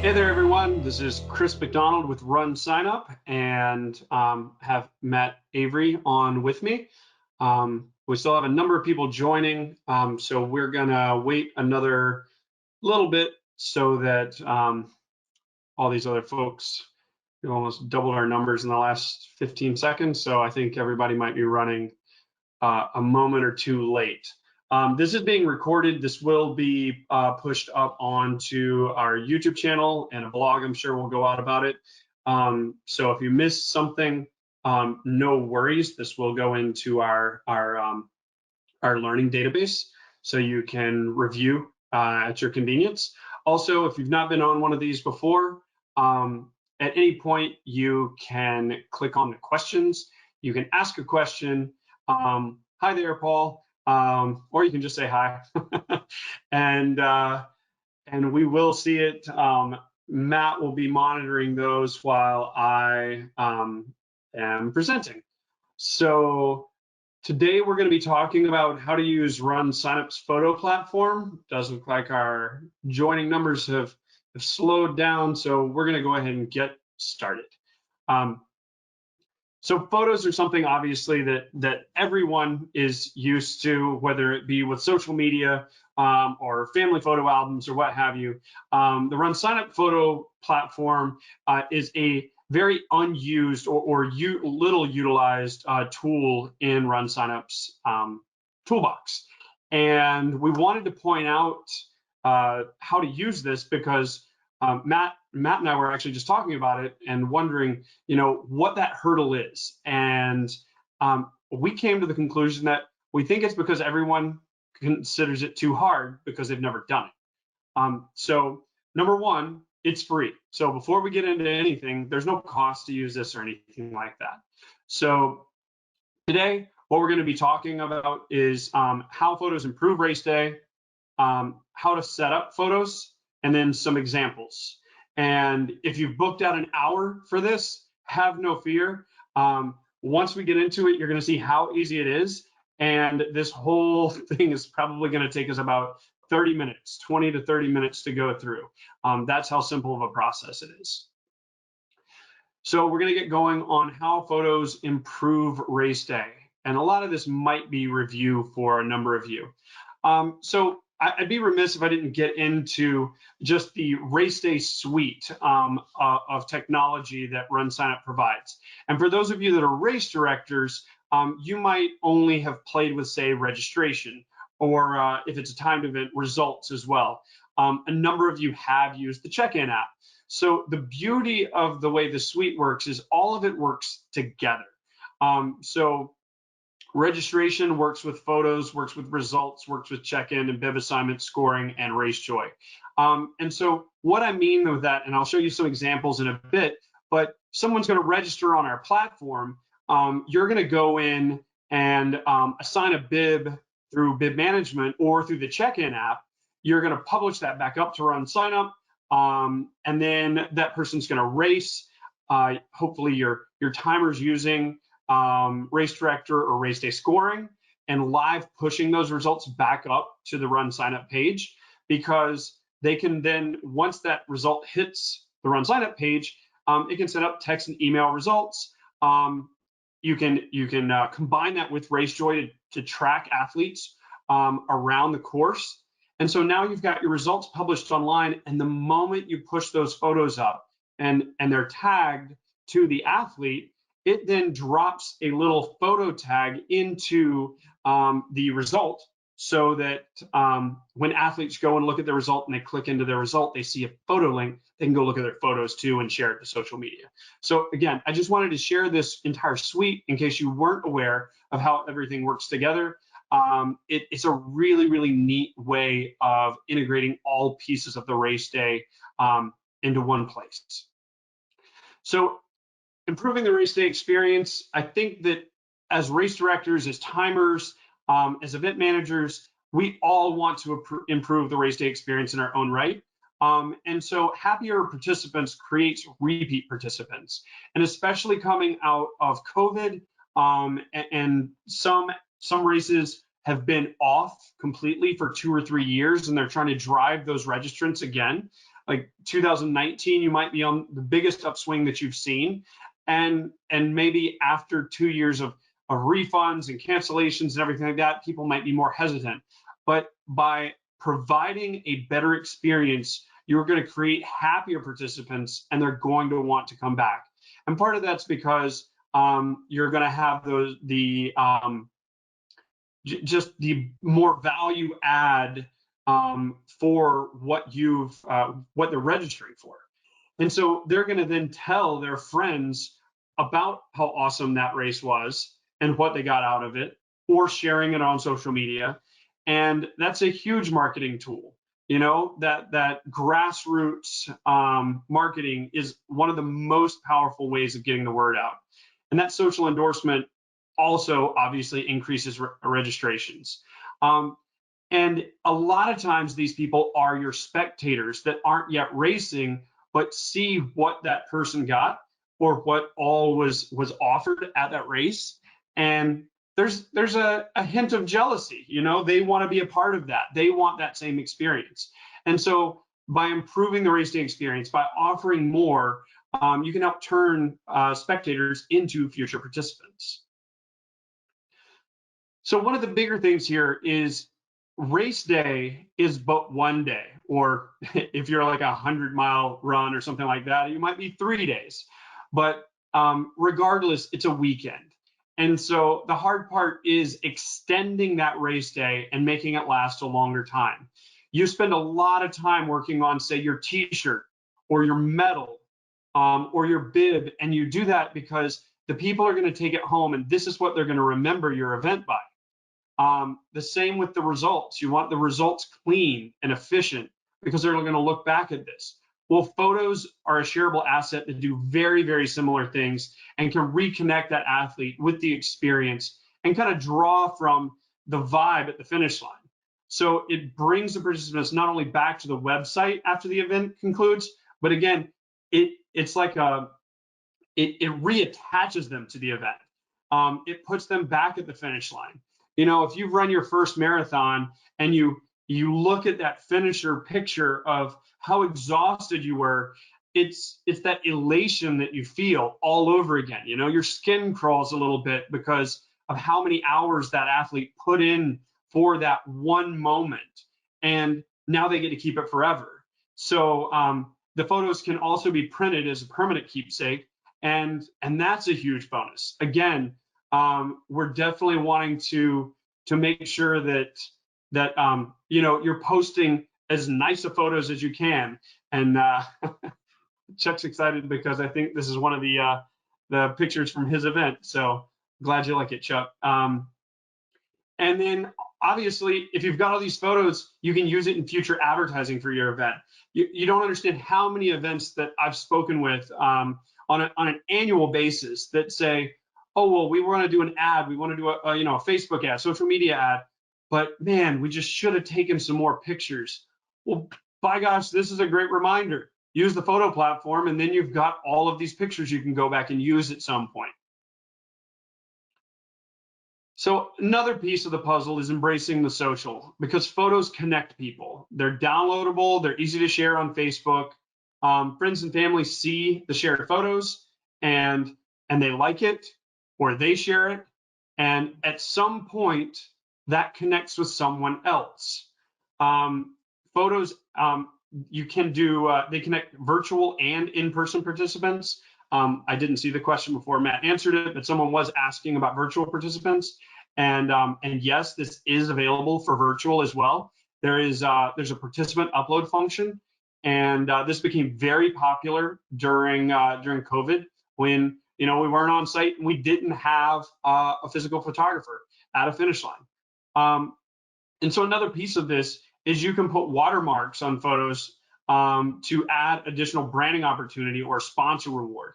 Hey there, everyone. This is Chris McDonald with RunSignup's and have Matt Avery on with me. We still have a number of people joining, so we're gonna wait another little bit so that all these other folks, we almost doubled our numbers in the last 15 seconds, so I think everybody might be running a moment or two late. This is being recorded. This will be pushed up onto our YouTube channel and a blog. I'm sure we'll go out about it. So if you missed something, no worries. This will go into our learning database, so you can review at your convenience. Also, if you've not been on one of these before, at any point you can click on the questions. You can ask a question. Hi there, Paul. Or you can just say hi, and we will see it. Matt will be monitoring those while I am presenting. So today we're going to be talking about how to use RunSignup's photo platform. Does look like our joining numbers have slowed down, so we're going to go ahead and get started. So photos are something obviously that everyone is used to, whether it be with social media or family photo albums or what have you. The RunSignup photo platform is a very unused or little utilized tool in RunSignup's toolbox. And we wanted to point out how to use this because Matt and I were actually just talking about it and wondering, what that hurdle is. And we came to the conclusion that we think it's because everyone considers it too hard because they've never done it. So number one, it's free. So before we get into anything, there's no cost to use this or anything like that. So today, what we're going to be talking about is how photos improve race day, how to set up photos, and then some examples. And if you've booked out an hour for this, have no fear. Once we get into it, you're going to see how easy it is. And this whole thing is probably going to take us about 30 minutes, 20 to 30 minutes to go through. That's how simple of a process it is. So we're going to get going on how photos improve race day. And a lot of this might be review for a number of you. So I'd be remiss if I didn't get into just the race day suite of technology that RunSignup provides. And for those of you that are race directors, you might only have played with, say, registration, or if it's a timed event, results as well. A number of you have used the check-in app. So the beauty of the way the suite works is all of it works together. So registration works with photos, works with results, works with check-in and bib assignment, scoring, and race joy. And so what I mean with that, and I'll show you some examples in a bit, but someone's going to register on our platform. You're going to go in and assign a bib through bib management or through the check-in app. You're going to publish that back up to RunSignup, and then that person's going to race. Hopefully your timer's using race director or race day scoring, and live pushing those results back up to the RunSignup page, because they can then, once that result hits the RunSignup page, it can set up text and email results. You can combine that with RaceJoy to track athletes around the course. And so now you've got your results published online, and the moment you push those photos up and they're tagged to the athlete, it then drops a little photo tag into the result, so that when athletes go and look at the result and they click into their result, they see a photo link, they can go look at their photos too and share it to social media. So again, I just wanted to share this entire suite in case you weren't aware of how everything works together. It's a really, really neat way of integrating all pieces of the race day into one place. So improving the race day experience, I think that as race directors, as timers, as event managers, we all want to improve the race day experience in our own right. And so happier participants creates repeat participants. And especially coming out of COVID, and some races have been off completely for 2 or 3 years, and they're trying to drive those registrants again. like 2019, you might be on the biggest upswing that you've seen. And maybe after 2 years of refunds and cancellations and everything like that, people might be more hesitant. But by providing a better experience, you're going to create happier participants, and they're going to want to come back. And part of that's because you're going to have just the more value add for what they're registering for. And so they're going to then tell their friends about how awesome that race was and what they got out of it, or sharing it on social media. And that's a huge marketing tool. You know, that grassroots marketing is one of the most powerful ways of getting the word out. And that social endorsement also obviously increases registrations. And a lot of times these people are your spectators that aren't yet racing, but see what that person got or what all was offered at that race. And there's a hint of jealousy. You know, they want to be a part of that. They want that same experience. And so by improving the race day experience, by offering more, you can help turn spectators into future participants. So one of the bigger things here is race day is but one day, or if you're like 100-mile run or something like that, it might be 3 days. But regardless, it's a weekend. And so the hard part is extending that race day and making it last a longer time. You spend a lot of time working on, say, your t-shirt or your medal or your bib, and you do that because the people are going to take it home, and this is what they're going to remember your event by. The same with the results. You want the results clean and efficient because they're going to look back at this. Well, photos are a shareable asset that do very, very similar things and can reconnect that athlete with the experience and kind of draw from the vibe at the finish line. So it brings the participants not only back to the website after the event concludes, but again, it's like it reattaches them to the event. It puts them back at the finish line. You know, if you've run your first marathon and you look at that finisher picture of how exhausted you were, it's that elation that you feel all over again. You know, your skin crawls a little bit because of how many hours that athlete put in for that one moment, and now they get to keep it forever. So the photos can also be printed as a permanent keepsake, and that's a huge bonus. Again, we're definitely wanting to make sure that you know, you're posting as nice of photos as you can. And Chuck's excited because I think this is one of the pictures from his event. So glad you like it, Chuck. And then obviously, if you've got all these photos, you can use it in future advertising for your event. You don't understand how many events that I've spoken with on an annual basis that say, oh, well, we want to do an ad. We want to do a Facebook ad, social media ad. But man, we just should have taken some more pictures. Well, by gosh, this is a great reminder. Use the photo platform, and then you've got all of these pictures you can go back and use at some point. So another piece of the puzzle is embracing the social, because photos connect people. They're downloadable. They're easy to share on Facebook. Friends and family see the shared photos and they like it, or they share it. And at some point, that connects with someone else. Photos, you can do, they connect virtual and in-person participants. I didn't see the question before Matt answered it, but someone was asking about virtual participants. And yes, this is available for virtual as well. There's a participant upload function, and this became very popular during COVID, when we weren't on site and we didn't have a physical photographer at a finish line. And so another piece of this is you can put watermarks on photos to add additional branding opportunity or sponsor reward.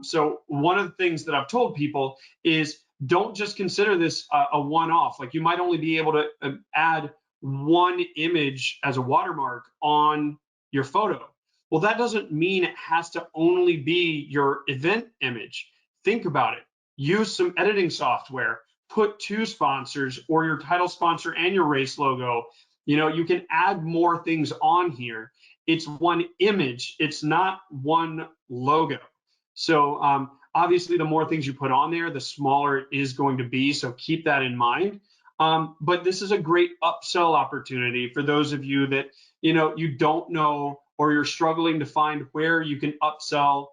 So one of the things that I've told people is, don't just consider this a one-off. Like, you might only be able to add one image as a watermark on your photo. Well, that doesn't mean it has to only be your event image. Think about it. Use some editing software. Put 2 sponsors, or your title sponsor and your race logo. You can add more things on here. it's one image. It's not one logo. So obviously, the more things you put on there, the smaller it is going to be. So keep that in mind. But this is a great upsell opportunity for those of you that you don't know, or you're struggling to find where you can upsell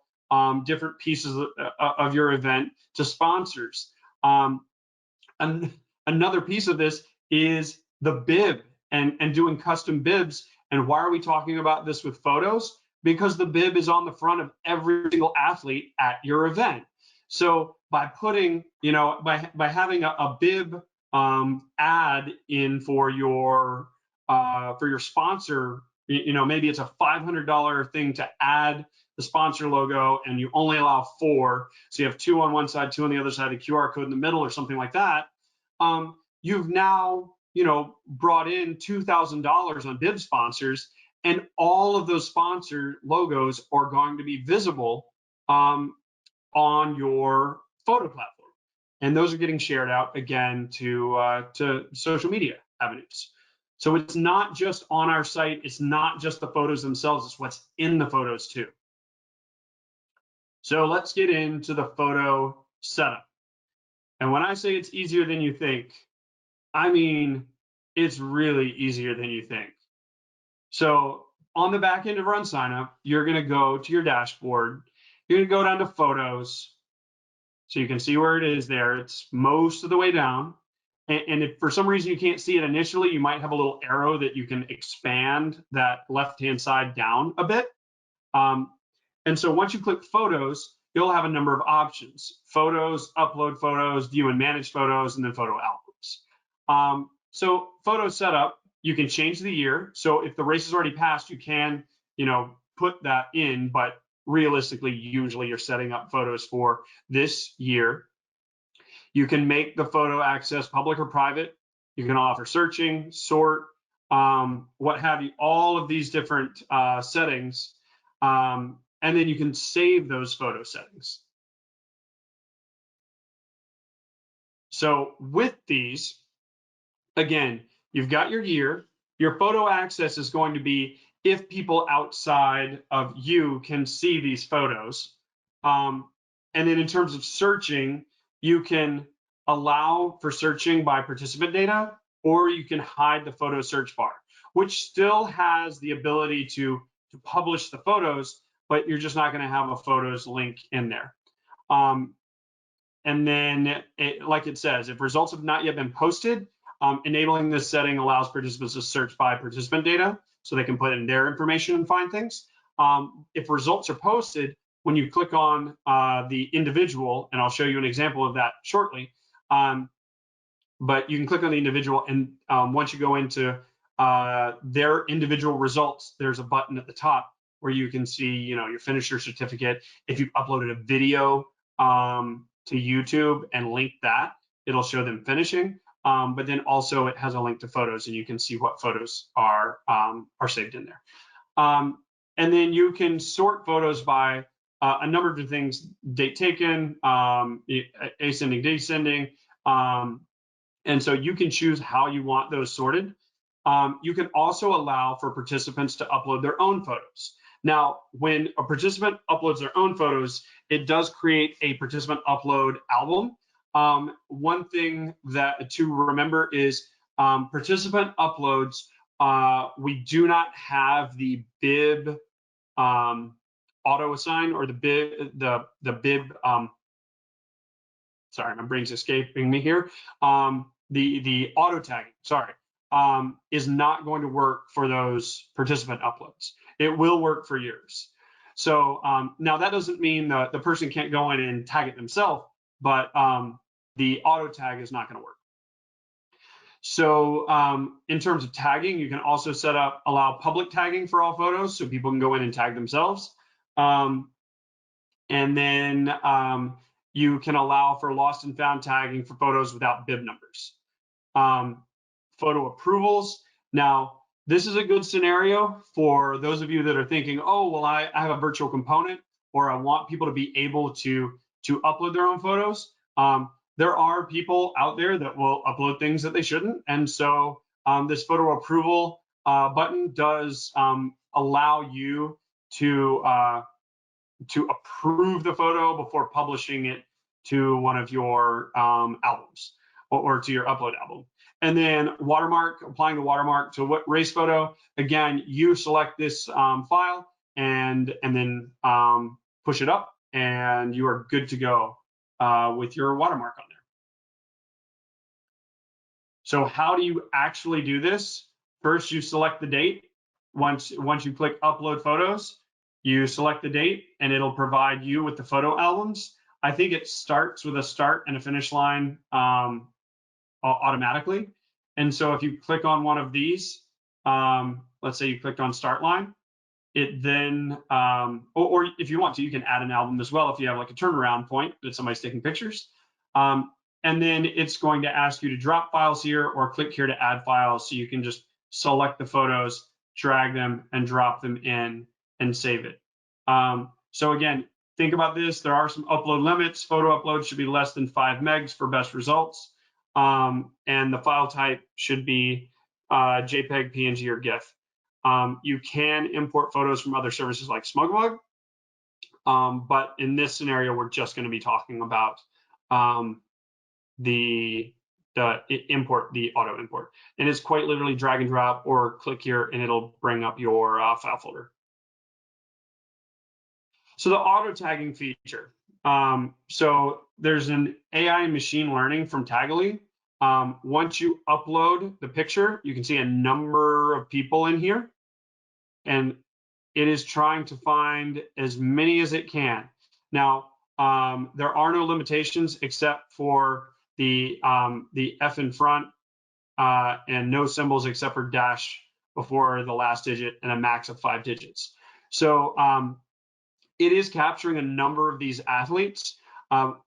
different pieces of your event to sponsors. And another piece of this is the bib and doing custom bibs. And why are we talking about this with photos? Because the bib is on the front of every single athlete at your event. So by putting, by having a bib ad in for your sponsor, maybe it's a $500 thing to add the sponsor logo, and you only allow 4. So you have 2 on one side, 2 on the other side, a QR code in the middle, or something like that. You've now, brought in $2,000 on bib sponsors, and all of those sponsor logos are going to be visible on your photo platform, and those are getting shared out again to social media avenues. So it's not just on our site, it's not just the photos themselves, it's what's in the photos too. So let's get into the photo setup. And when I say it's easier than you think, I mean it's really easier than you think. So on the back end of RunSignup, you're going to go to your dashboard. You're going to go down to photos. So you can see where it is there. It's most of the way down. And if for some reason you can't see it initially, you might have a little arrow that you can expand that left-hand side down a bit. And so once you click photos, you'll have a number of options: photos, upload photos, view and manage photos, and then photo albums. So photo setup, you can change the year. So if the race is already passed, you can, put that in, but realistically, usually you're setting up photos for this year. You can make the photo access public or private. You can offer searching, sort, what have you, all of these different settings. And then you can save those photo settings. So with these, again, you've got your year. Your photo access is going to be if people outside of you can see these photos. And then in terms of searching, you can allow for searching by participant data, or you can hide the photo search bar, which still has the ability to publish the photos, but you're just not going to have a photos link in there. And then, like it says, if results have not yet been posted, enabling this setting allows participants to search by participant data, so they can put in their information and find things. If results are posted, when you click on the individual, and I'll show you an example of that shortly, but you can click on the individual, and once you go into their individual results, there's a button at the top where you can see, your finisher certificate. If you've uploaded a video to YouTube and linked that, it'll show them finishing. But then also it has a link to photos, and you can see what photos are saved in there. And then you can sort photos by a number of different things: date taken, ascending, descending. And so you can choose how you want those sorted. You can also allow for participants to upload their own photos. Now, when a participant uploads their own photos, it does create a participant upload album. One thing to remember is participant uploads, we do not have the bib auto assign, or the bib, sorry, my brain's escaping me here. The auto tagging, sorry, is not going to work for those participant uploads. It will work for yours. So now that doesn't mean the person can't go in and tag it themselves, but the auto tag is not going to work. So in terms of tagging, you can also allow public tagging for all photos, so people can go in and tag themselves. And then you can allow for lost and found tagging for photos without bib numbers. Photo approvals. Now, this is a good scenario for those of you that are thinking, oh, well, I have a virtual component, or I want people to be able to upload their own photos. There are people out there that will upload things that they shouldn't. And so this photo approval button does allow you to approve the photo before publishing it to one of your albums or to your upload album. And then watermark, applying the watermark to what race photo. Again, you select this file and then push it up, and you are good to go with your watermark on there. So how do you actually do this? First, you select the date. Once you click upload photos, you select the date and it'll provide you with the photo albums. I think it starts with a start and a finish line automatically. And so if you click on one of these, let's say you clicked on start line, it then, or if you want to, you can add an album as well if you have like a turnaround point that somebody's taking pictures. And then it's going to ask you to drop files here or click here to add files. So you can just select the photos, drag them, and drop them in and save it. So again, think about this. There are some upload limits. Photo upload should be less than 5 megs for best results. And the file type should be JPEG, PNG, or GIF. You can import photos from other services like SmugMug, but in this scenario, we're just going to be talking about the import, the auto import. And it's quite literally drag and drop or click here and it'll bring up your file folder. So the auto tagging feature. So there's an AI and machine learning from Taggly. Once you upload the picture, you can see a number of people in here, and it is trying to find as many as it can. Now, there are no limitations except for the F in front and no symbols except for dash before the last digit and a max of 5 digits. So it is capturing a number of these athletes.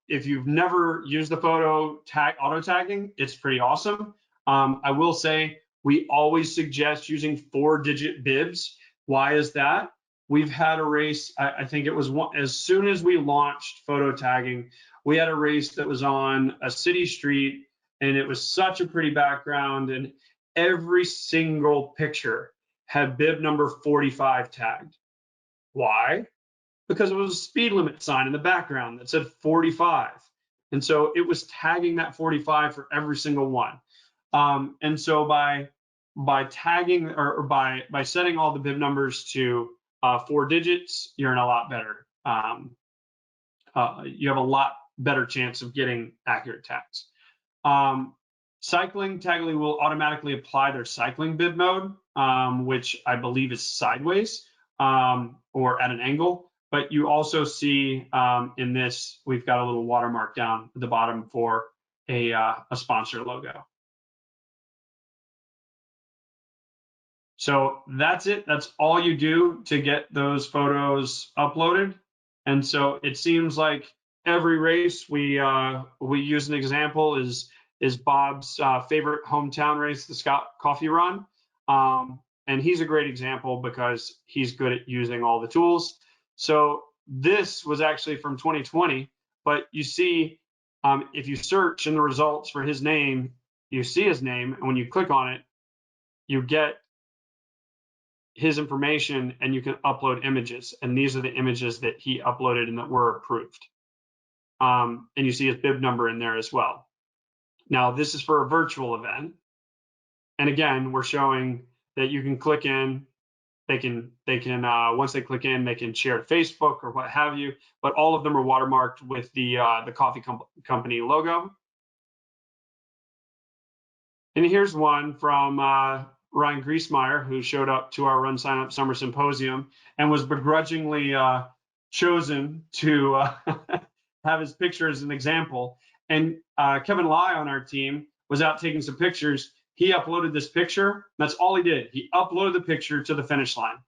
If you've never used the photo tag auto tagging, it's pretty awesome. I will say we always suggest using 4-digit bibs. Why is that? We've had a race, I think it was as soon as we launched photo tagging, we had a race that was on a city street, and it was such a pretty background, and every single picture had bib number 45 tagged. Why? Because it was a speed limit sign in the background that said 45. And so it was tagging that 45 for every single one. And so by tagging or by setting all the bib numbers to 4 digits, you're in a lot better. You have a lot better chance of getting accurate tags. Cycling, Taggly will automatically apply their cycling bib mode, which I believe is sideways or at an angle. But you also see in this, we've got a little watermark down at the bottom for a sponsor logo. So that's it. That's all you do to get those photos uploaded. And so it seems like every race we use an example is Bob's favorite hometown race, the Scott Coffee Run. And he's a great example because he's good at using all the tools. So this was actually from 2020, but you see, if you search in the results for his name, you see his name, and when you click on it, you get his information and you can upload images. And these are the images that he uploaded and that were approved. And you see his bib number in there as well. Now, this is for a virtual event. And again, we're showing that you can click in. They can once they click in, they can share to Facebook or what have you. But all of them are watermarked with the coffee company logo. And here's one from Ryan Griesmeyer, who showed up to our RunSignUp Summer Symposium and was begrudgingly chosen to have his picture as an example. And Kevin Lai on our team was out taking some pictures. He uploaded this picture. That's all he did. He uploaded the picture to the finish line.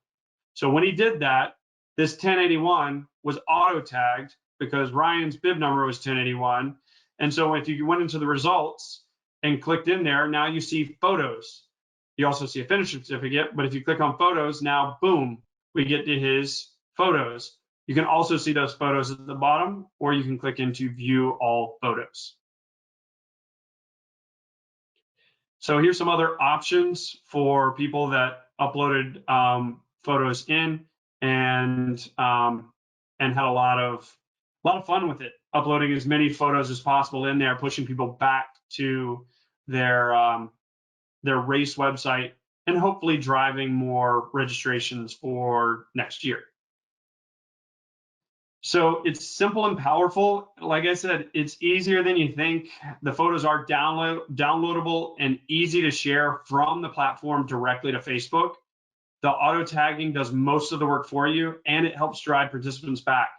So when he did that, this 1081 was auto tagged because Ryan's bib number was 1081. And so if you went into the results and clicked in there, now you see photos. You also see a finish certificate, but if you click on photos, now boom, we get to his photos. You can also see those photos at the bottom, or you can click into view all photos. So here's some other options for people that uploaded photos in and had a lot of fun with it, uploading as many photos as possible in there, pushing people back to their race website, and hopefully driving more registrations for next year. So it's simple and powerful. Like I said, it's easier than you think. The photos are downloadable and easy to share from the platform directly to Facebook. The auto tagging does most of the work for you, and it helps drive participants back.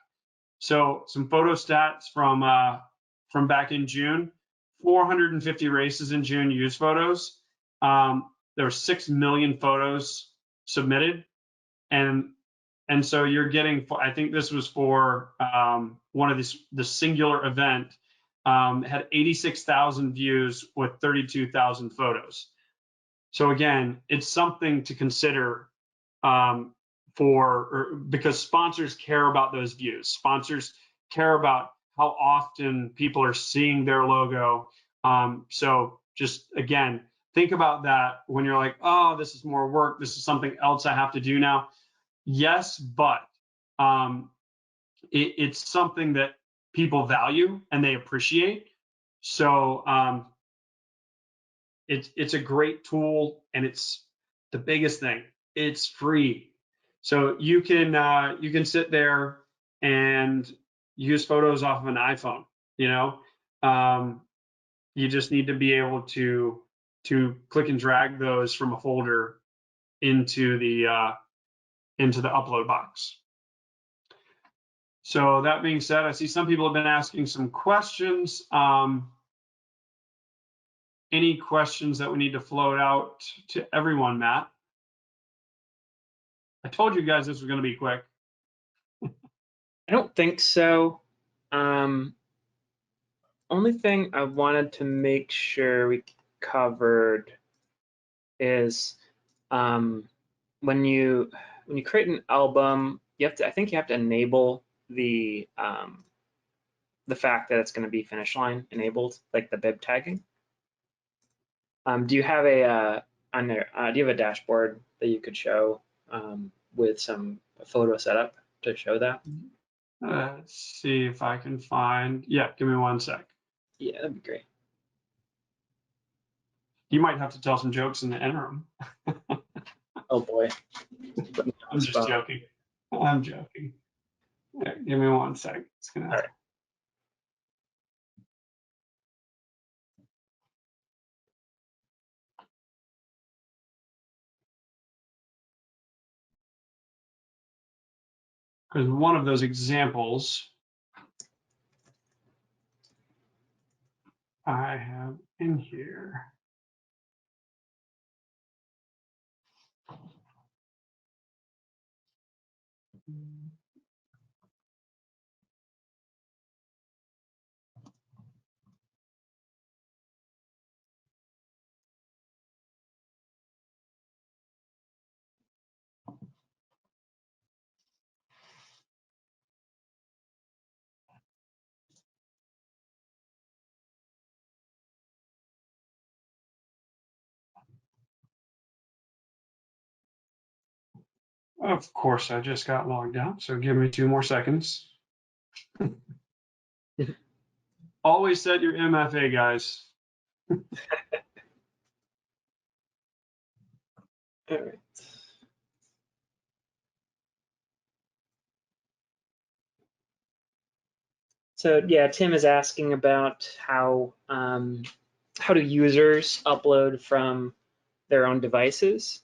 So some photo stats from back in June: 450 races in June used photos. There were 6 million photos submitted, and so you're getting, I think this was for one of the singular event, had 86,000 views with 32,000 photos. So again, it's something to consider because sponsors care about those views. Sponsors care about how often people are seeing their logo. So just again, think about that when you're like, oh, this is more work. This is something else I have to do now. Yes, but it's something that people value and they appreciate. So it's a great tool, and it's the biggest thing. It's free, so you can sit there and use photos off of an iPhone. You just need to be able to click and drag those from a folder into the upload box. So that being said, I see some people have been asking some questions. Any questions that we need to float out to everyone, Matt? I told you guys this was going to be quick. I don't think so. Only thing I wanted to make sure we covered is when you create an album, I think you have to enable the fact that it's going to be finish line enabled, like the bib tagging. Do you have a do you have a dashboard that you could show with some photo setup to show that? Let's see if I can find. Yeah, give me 1 sec. Yeah, that'd be great. You might have to tell some jokes in the interim. Oh boy. I'm just joking. I'm joking. Yeah, give me 1 sec. It's gonna. All right. Because one of those examples I have in here. Of course, I just got logged out, so give me 2 more seconds. Always set your MFA, guys. All right. So yeah, Tim is asking about how do users upload from their own devices,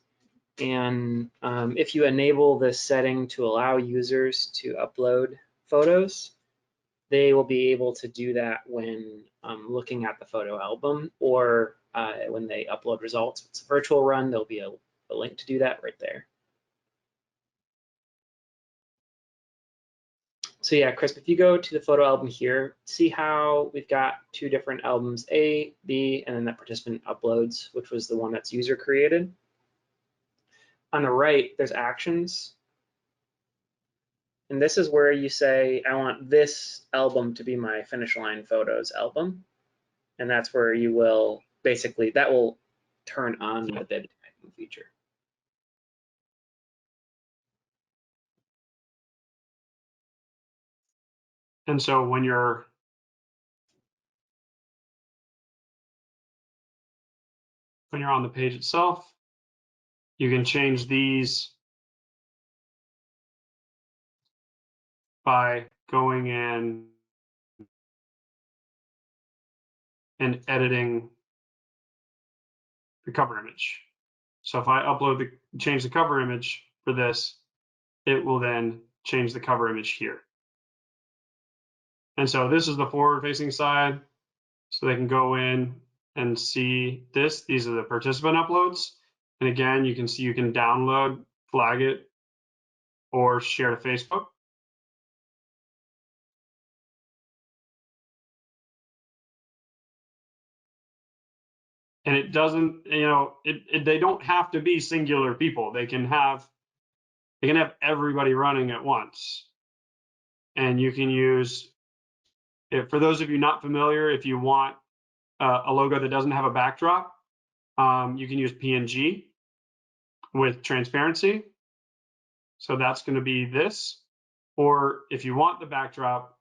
and if you enable this setting to allow users to upload photos, they will be able to do that when looking at the photo album, or when they upload results. If it's a virtual run, there'll be a link to do that right there. So yeah, Chris, if you go to the photo album here, see how we've got 2 different albums, A, B, and then that participant uploads, which was the one that's user created. On the right, there's actions. And this is where you say, I want this album to be my finish line photos album. And that's where you will basically, that will turn on the bib tagging feature. And so when you're on the page itself, you can change these by going in and editing the cover image. So if I change the cover image for this, it will then change the cover image here. And so this is the forward-facing side. So they can go in and see this. These are the participant uploads. And again, you can see you can download, flag it, or share to Facebook. And it doesn't, they don't have to be singular people. They can have everybody running at once. And you can use, for those of you not familiar, if you want a logo that doesn't have a backdrop, you can use PNG with transparency. So that's going to be this. Or if you want the backdrop,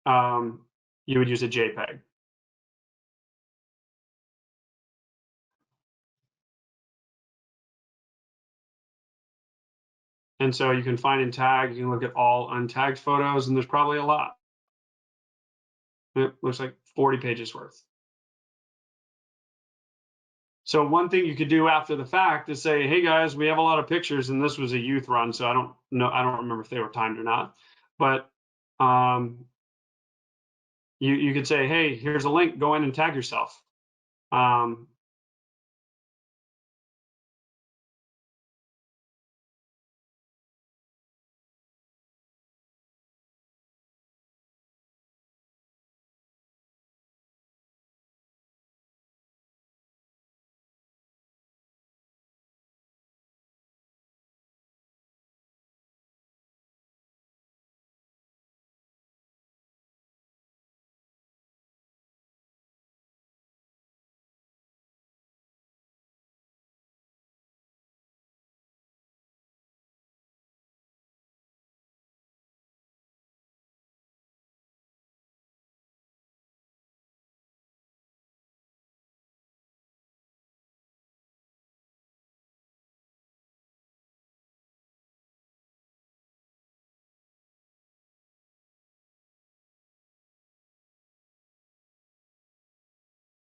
you would use a JPEG. And so you can find and tag, you can look at all untagged photos, and there's probably a lot. It looks like 40 pages worth. So one thing you could do after the fact is say, hey guys, we have a lot of pictures, and this was a youth run, so I don't remember if they were timed or not. But you could say, hey, here's a link, go in and tag yourself.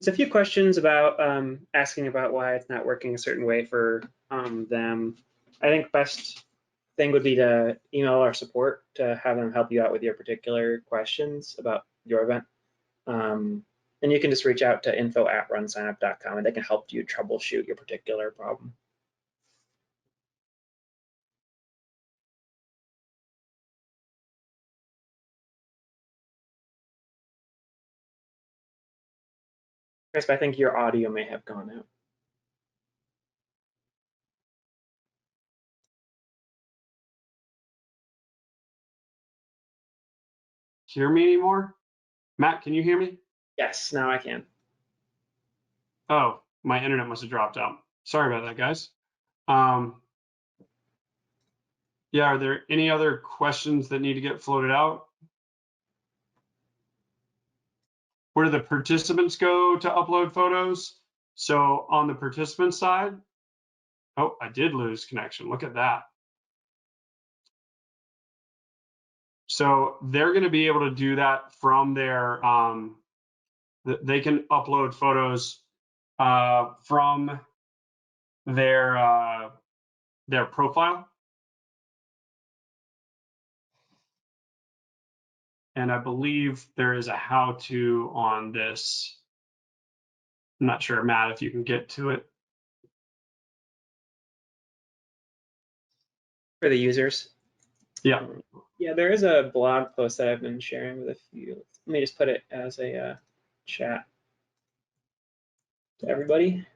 There's a few questions about asking about why it's not working a certain way for them. I think best thing would be to email our support to have them help you out with your particular questions about your event. And you can just reach out to info@runsignup.com and they can help you troubleshoot your particular problem. Chris, I think your audio may have gone out. Hear me anymore? Matt, can you hear me? Yes, now I can. Oh, my internet must have dropped out. Sorry about that, guys. Yeah, are there any other questions that need to get floated out? Where do the participants go to upload photos? So on the participant side, oh, I did lose connection. Look at that. So they're going to be able to do that from their, they can upload photos from their profile. And I believe there is a how-to on this. I'm not sure, Matt, if you can get to it. For the users? Yeah. Yeah, there is a blog post that I've been sharing with a few. Let me just put it as a chat to everybody.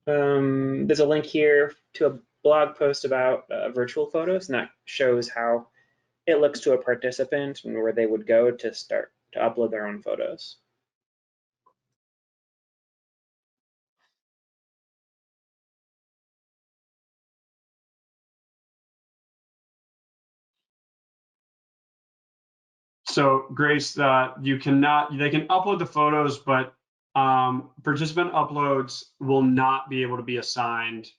There's a link here to a blog post about virtual photos, and that shows how it looks to a participant and where they would go to start to upload their own photos. So Grace, they can upload the photos, but participant uploads will not be able to be assigned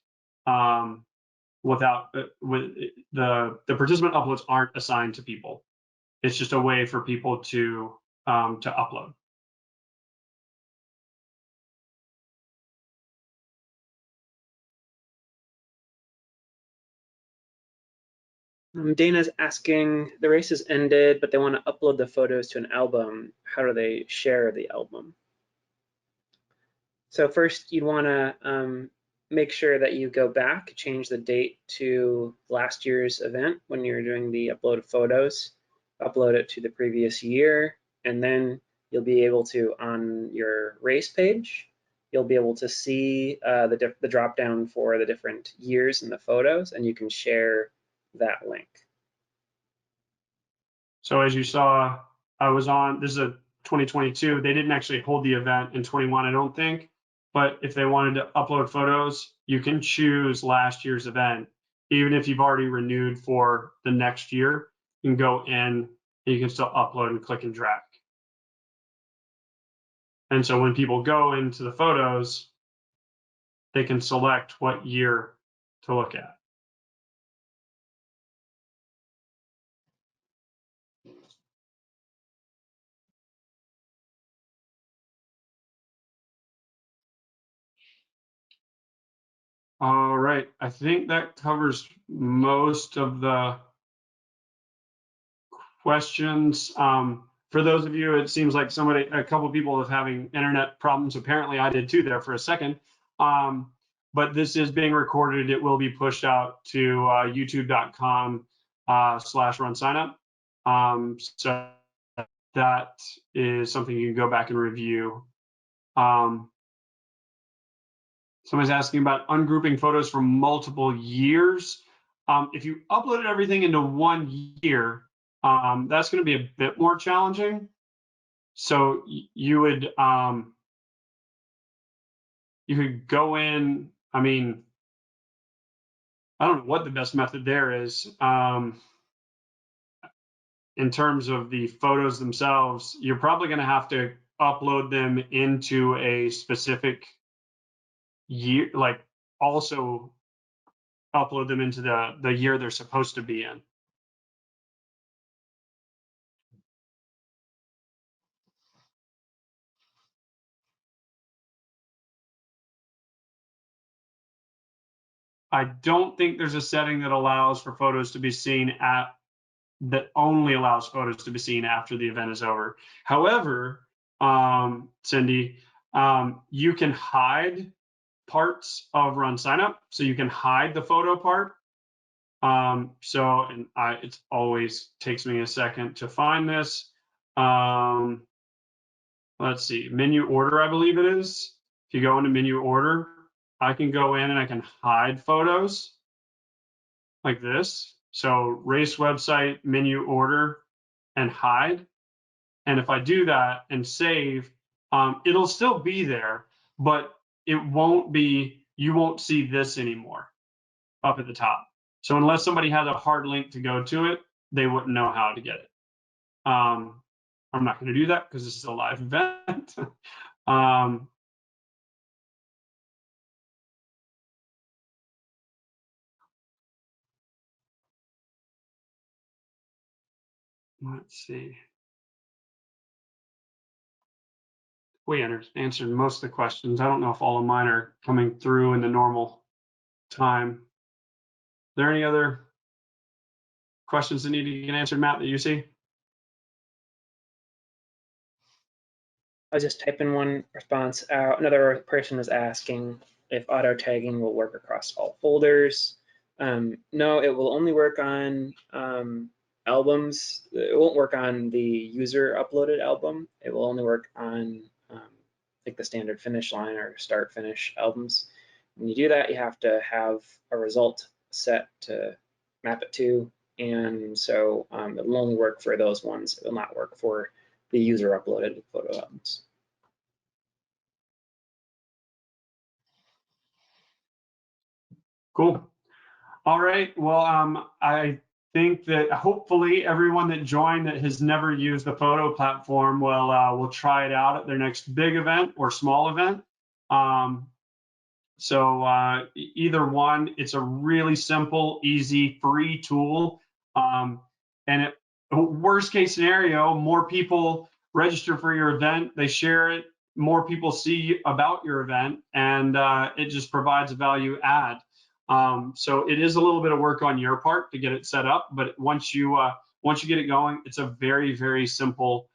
without the participant uploads aren't assigned to people. It's just a way for people to upload. Dana's asking, the race has ended, but they want to upload the photos to an album. How do they share the album? So first, you'd want to make sure that you go back, change the date to last year's event when you're doing the upload of photos, upload it to the previous year, and then you'll be able to, on your race page, you'll be able to see the drop down for the different years in the photos, and you can share that link. So as you saw, this is a 2022. They didn't actually hold the event in 21, I don't think. But if they wanted to upload photos, you can choose last year's event. Even if you've already renewed for the next year, you can go in and you can still upload and click and drag. And so when people go into the photos, they can select what year to look at. All right, I think that covers most of the questions. For those of you, it seems like a couple people are having internet problems. Apparently I did too there for a second. But this is being recorded. It will be pushed out to youtube.com/RunSignUp. So that is something you can go back and review. Somebody's asking about ungrouping photos from multiple years. If you uploaded everything into 1 year, that's going to be a bit more challenging. So you could go in. I mean, I don't know what the best method there is. In terms of the photos themselves, you're probably going to have to upload them into a specific year, like also upload them into the year they're supposed to be in. I don't think there's a setting that allows for photos to be seen that only allows photos to be seen after the event is over. However, Cindy, you can hide parts of RunSignUp, so you can hide the photo part. It always takes me a second to find this. Let's see, menu order, I believe it is. If you go into menu order, I can go in and I can hide photos like this. So race website, menu order, and hide. And if I do that and save, it'll still be there, but you won't see this anymore up at the top. So unless somebody has a hard link to go to it, they wouldn't know how to get it. I'm not going to do that because this is a live event. Let's see. We answered most of the questions. I don't know if all of mine are coming through in the normal time. Are there any other questions that need to get answered, Matt, that you see? I was just typing one response out. Another person was asking if auto tagging will work across all folders. No, it will only work on albums. It won't work on the user uploaded album. It will only work on like the standard finish line or start finish albums. When you do that, you have to have a result set to map it to. And so it will only work for those ones. It will not work for the user uploaded photo albums. Cool. All right. Well, I think that hopefully everyone that joined that has never used the photo platform will try it out at their next big event or small event. Either one, it's a really simple, easy, free tool. And worst case scenario, more people register for your event, they share it, more people see about your event, and it just provides a value add. So it is a little bit of work on your part to get it set up, but once you get it going, it's a very, very simple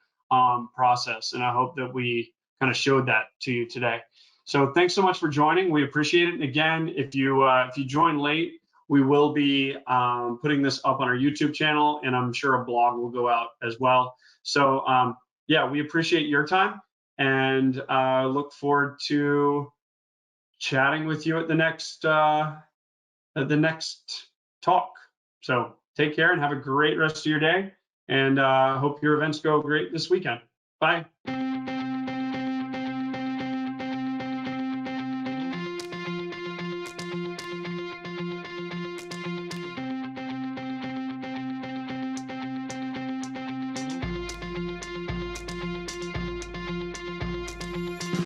process. And I hope that we kind of showed that to you today. So thanks so much for joining. We appreciate it. And again, if you join late, we will be putting this up on our YouTube channel, and I'm sure a blog will go out as well. So yeah, we appreciate your time, and look forward to chatting with you at the next talk. So take care and have a great rest of your day, and hope your events go great this weekend. Bye.